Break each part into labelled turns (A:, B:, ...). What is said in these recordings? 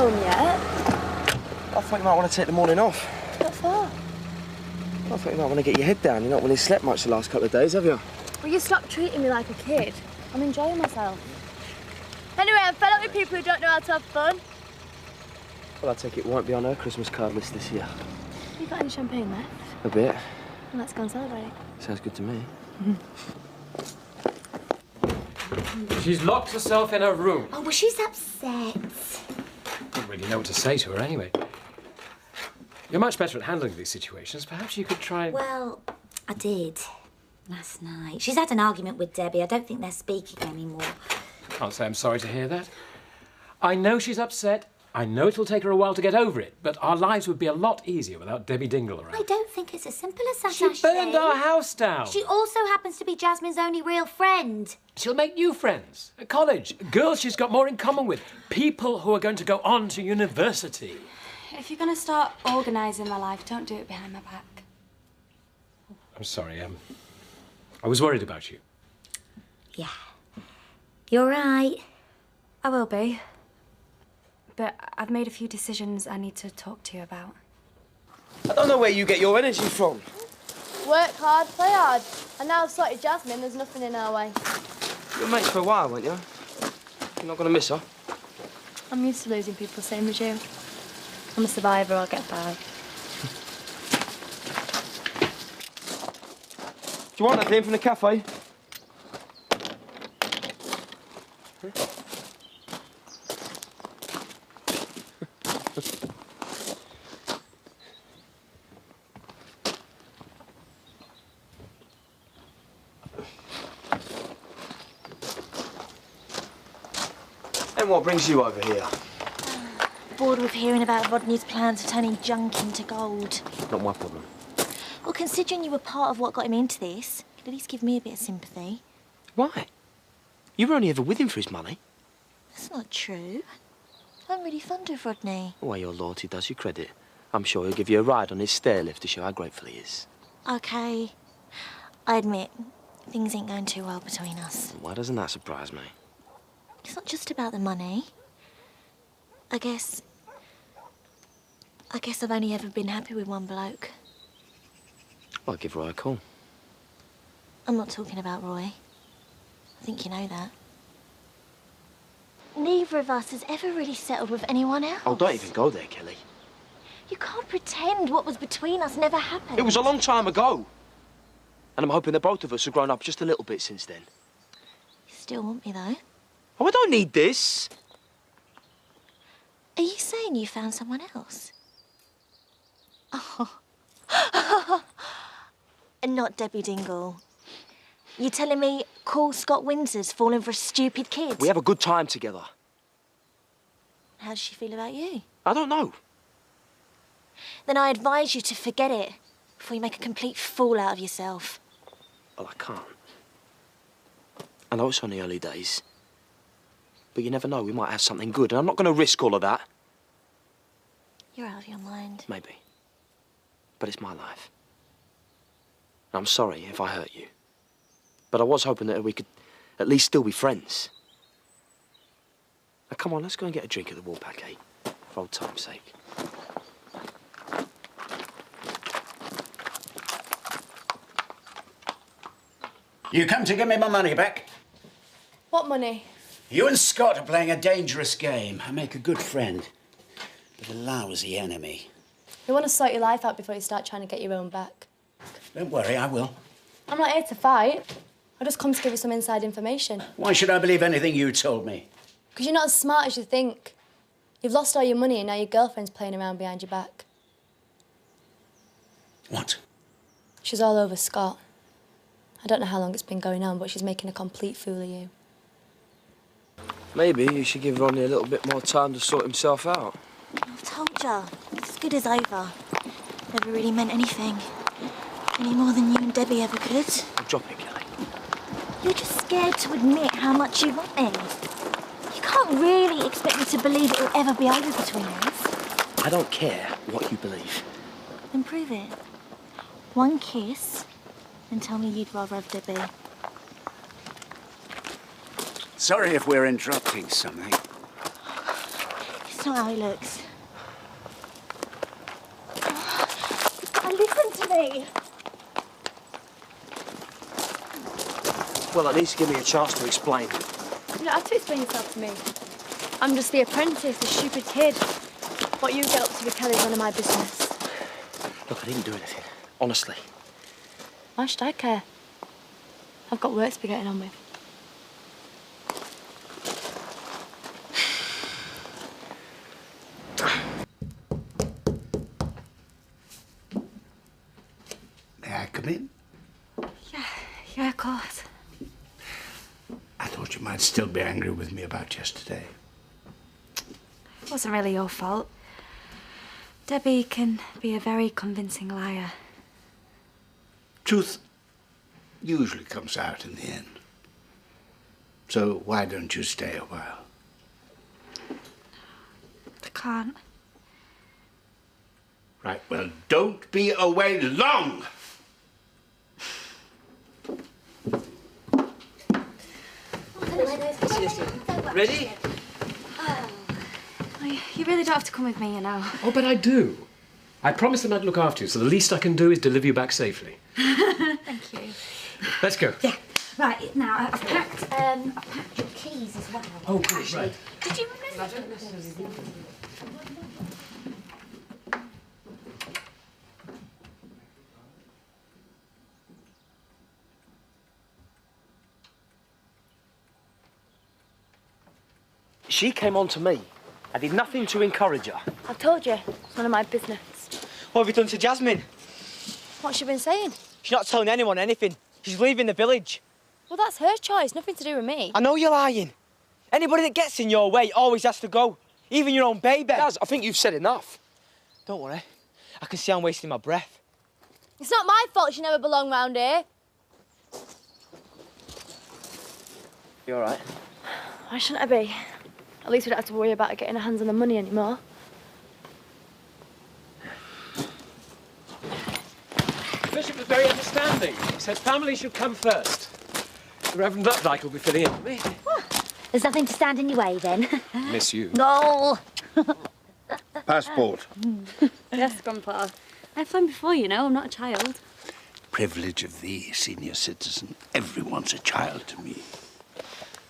A: home yet.
B: I thought you might want to take the morning off.
A: What for?
B: I thought you might want to get your head down. You've not really slept much the last couple of days, have you?
A: Will you stop treating me like a kid? I'm enjoying myself. Anyway, I'm fed up with people who don't know how to have fun.
B: Well, I take it won't be on her Christmas card list this year.
A: You got any champagne left?
B: A bit.
A: Well, let's go and celebrate.
B: Sounds good to me.
C: She's locked herself in her room.
D: Oh, well, she's upset.
C: Don't really know what to say to her anyway. You're much better at handling these situations. Perhaps you could try...
D: Well, I did last night. She's had an argument with Debbie. I don't think they're speaking anymore.
C: Can't say I'm sorry to hear that. I know she's upset. I know it'll take her a while to get over it, but our lives would be a lot easier without Debbie Dingle around.
D: I don't think it's as simple as that,
C: She burned our house down.
D: She also happens to be Jasmine's only real friend.
C: She'll make new friends at college. Girls she's got more in common with. People who are going to go on to university.
A: If you're going to start organising my life, don't do it behind my back.
C: I'm sorry, I was worried about you.
D: Yeah. You're right.
A: I will be. But I've made a few decisions I need to talk to you about.
B: I don't know where you get your energy from.
A: Work hard, play hard. And now I've sorted Jasmine, there's nothing in our way.
B: You were mates for a while, weren't you? You're not going to miss her.
A: I'm used to losing people, same as you. I'm a survivor, I'll get by.
B: Do you want anything from the cafe? And what brings you over here?
D: Bored with hearing about Rodney's plans of turning junk into gold.
B: Not my problem.
D: Well, considering you were part of what got him into this, at least give me a bit of sympathy.
B: Why? You were only ever with him for his money.
D: That's not true. I'm really fond of Rodney.
B: The way your loyalty does you credit. I'm sure he'll give you a ride on his stair lift to show how grateful he is.
D: OK. I admit, things ain't going too well between us.
B: Why doesn't that surprise me?
D: It's not just about the money. I guess I've only ever been happy with one bloke.
B: I'll give Roy a call.
D: I'm not talking about Roy. I think you know that. Neither of us has ever really settled with anyone else.
B: Oh, don't even go there, Kelly.
D: You can't pretend what was between us never happened.
B: It was a long time ago. And I'm hoping that both of us have grown up just a little bit since then.
D: You still want me, though?
B: Oh, I don't need this.
D: Are you saying you found someone else? Oh. And not Debbie Dingle. You telling me cool Scott Windsor's fallen for a stupid kid?
B: We have a good time together.
D: How does she feel about you?
B: I don't know.
D: Then I advise you to forget it before you make a complete fool out of yourself.
B: Well, I can't. I know it's only early days. But you never know, we might have something good, and I'm not going to risk all of that.
D: You're out of your mind.
B: Maybe. But it's my life. And I'm sorry if I hurt you. But I was hoping that we could at least still be friends. Now, come on, let's go and get a drink at the Warpack, eh? For old time's sake.
E: You come to give me my money back?
A: What money?
E: You and Scott are playing a dangerous game. I make a good friend, but a lousy enemy.
A: You want to sort your life out before you start trying to get your own back.
E: Don't worry, I will.
A: I'm not here to fight. I just come to give you some inside information.
E: Why should I believe anything you told me?
A: Because you're not as smart as you think. You've lost all your money and now your girlfriend's playing around behind your back.
E: What?
A: She's all over Scott. I don't know how long it's been going on, but she's making a complete fool of you.
B: Maybe you should give Ronnie a little bit more time to sort himself out.
D: I've told you, it's as good as over. Never really meant anything. Any more than you and Debbie ever could.
B: Well, drop it, Kelly.
D: You're just scared to admit how much you want me. You can't really expect me to believe it'll ever be over between us.
B: I don't care what you believe.
D: Then prove it. One kiss, and tell me you'd rather have Debbie.
E: Sorry if we're interrupting something.
D: It's That's not how he looks. You've got to listen to me.
B: Well, at least give me a chance to explain.
A: You don't have to explain yourself to me. I'm just the apprentice, the stupid kid. What you get up to with Kelly's none of my business.
B: Look, I didn't do anything. Honestly.
A: Why should I care? I've got work to be getting on with.
E: May I come in?
A: Yeah, of course.
E: I thought you might still be angry with me about yesterday.
F: It wasn't really your fault. Debbie can be a very convincing liar.
E: Truth usually comes out in the end. So why don't you stay a while?
F: I can't.
E: Right, well, don't be away long!
C: Ready?
F: You really don't have to come with me, you know.
C: Oh, but I do. I promised them I'd look after you, so the least I can do is deliver you back safely.
F: Thank you.
C: Let's go.
D: Yeah. Right, now, I've packed your keys as well.
C: Oh, good, right.
D: Did you remember?
B: She came on to me. I did nothing to encourage her.
A: I've told you, it's none of my business.
G: What have you done to Jasmine?
A: What's she been saying?
G: She's not telling anyone anything. She's leaving the village.
A: Well, that's her choice, nothing to do with me.
G: I know you're lying. Anybody that gets in your way always has to go. Even your own baby.
B: Daz, I think you've said enough.
G: Don't worry. I can see I'm wasting my breath.
A: It's not my fault she never belonged round here.
B: You all right?
A: Why shouldn't I be? At least we don't have to worry about her getting her hands on the money anymore.
C: The Bishop was very understanding. He said family should come first. The Reverend Updike will be filling in for me.
D: There's nothing to stand in your way, then.
C: Miss you.
D: No.
E: Passport.
F: Yes, Grandpa. I've flown before, you know. I'm not a child.
E: Privilege of thee, senior citizen. Everyone's a child to me.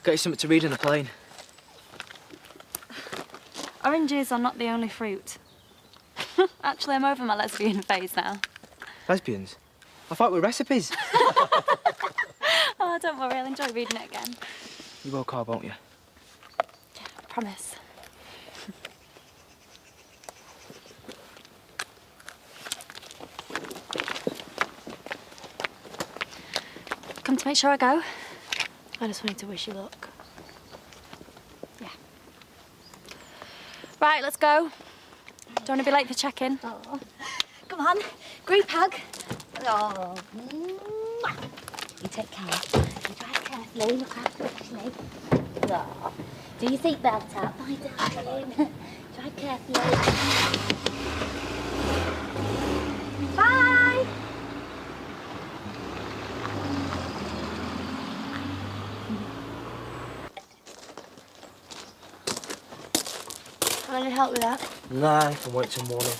G: Get you something to read on the plane.
F: Oranges are not the only fruit. Actually, I'm over my lesbian phase now.
G: Lesbians? I thought we were recipes.
F: Oh, don't worry. I'll enjoy reading it again.
G: You will, Carl, won't you?
F: Yeah, I promise. Come to make sure I go?
A: I just wanted to wish you luck.
F: Yeah. Right, let's go. Don't want to be late for check-in.
D: Oh. Come on, group hug. Oh. Mwah. You take care. You drive carefully, look after Ashley. Oh. Do your seatbelt up, my darling. Drive carefully. Bye.
A: Want any help with that?
B: Nah, I can wait till morning.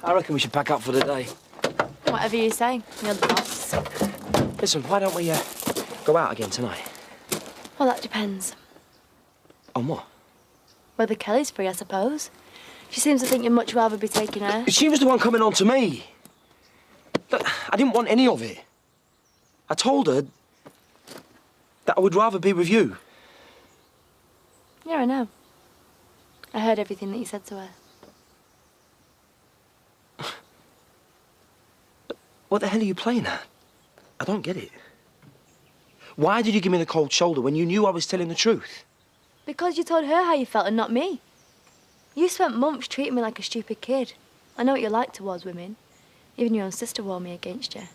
B: I reckon we should pack up for the day.
A: Whatever you say, you're the boss.
B: Listen, why don't we go out again tonight?
A: Well, that depends.
B: On what?
A: Whether Kelly's free, I suppose. She seems to think you'd much rather be taking her.
B: She was the one coming on to me. Look, I didn't want any of it. I told her that I would rather be with you.
A: Yeah, I know. I heard everything that you said to her.
B: What the hell are you playing at? I don't get it. Why did you give me the cold shoulder when you knew I was telling the truth?
A: Because you told her how you felt and not me. You spent months treating me like a stupid kid. I know what you're like towards women. Even your own sister warned me against you.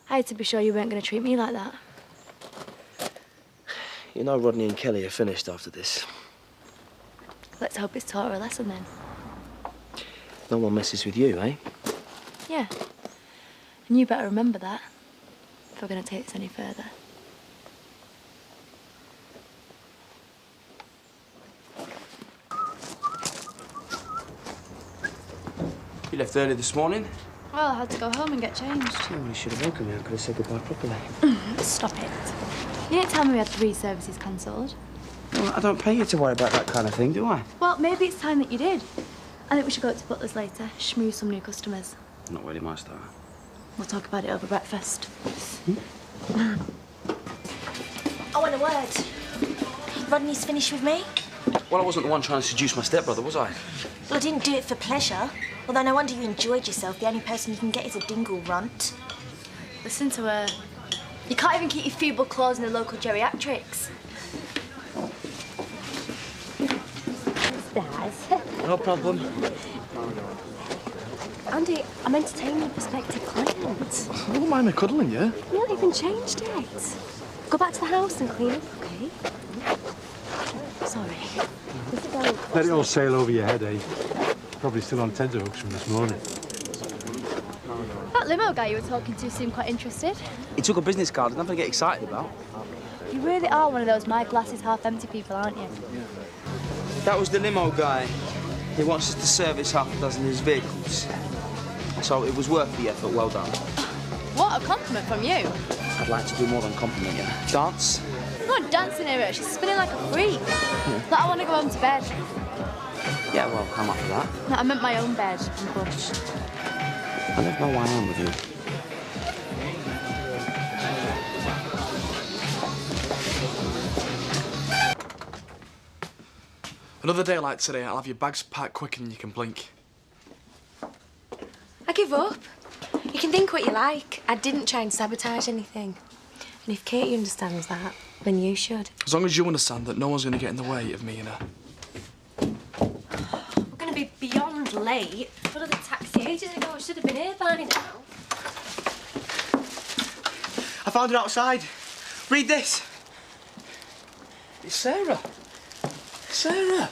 A: I had to be sure you weren't going to treat me like that.
B: You know Rodney and Kelly are finished after this.
A: Let's hope it's taught her a lesson then.
B: No one messes with you, eh?
A: Yeah. And you better remember that if we're going to take this any further.
B: You left early this morning.
A: Well, I had to go home and get changed.
B: Yeah, well, you should have woken me. I could have said goodbye properly.
A: Stop it. You didn't tell me we had 3 services cancelled.
B: Well, I don't pay you to worry about that kind of thing, do I?
A: Well, maybe it's time that you did. I think we should go to Butler's later, schmooze some new customers.
B: Not really my style.
A: We'll talk about it over breakfast.
D: I want a word. Rodney's finished with me?
B: Well, I wasn't the one trying to seduce my stepbrother, was I?
D: Well, I didn't do it for pleasure. Although no wonder you enjoyed yourself. The only person you can get is a Dingle runt.
A: Listen to her. You can't even keep your feeble claws in the local geriatrics.
D: Stars.
B: No problem.
H: Andy, I'm entertaining prospective clients.
I: I wouldn't mind me cuddling you.
H: You haven't even changed it. Go back to the house and clean up, okay? Sorry.
I: Let it all sail over your head, eh? Probably still on tenterhooks from this morning.
A: That limo guy you were talking to seemed quite interested.
B: He took a business card. There's nothing to get excited about.
A: You really are one of those my glass is half empty people, aren't you?
B: That was the limo guy. He wants us to service half a dozen of his vehicles. So it was worth the effort. Well done.
A: What a compliment from you.
B: I'd like to do more than compliment you. Dance?
A: I'm not dancing here. She's spinning like a freak. But I want to go home to bed.
B: Yeah, well, I'm up for that.
A: No, I meant my own bed in Bush.
B: I never know why I'm with you.
I: Another day like today, I'll have your bags packed quicker than you can blink.
H: I give up. You can think what you like. I didn't try and sabotage anything. And if Katie understands that, then you should.
I: As long as you understand that no one's going to get in the way of me and her.
H: We're going to be beyond late. What are the taxi ages ago? I should have been here by now.
G: I found it outside. Read this.
B: It's Sarah. Sarah.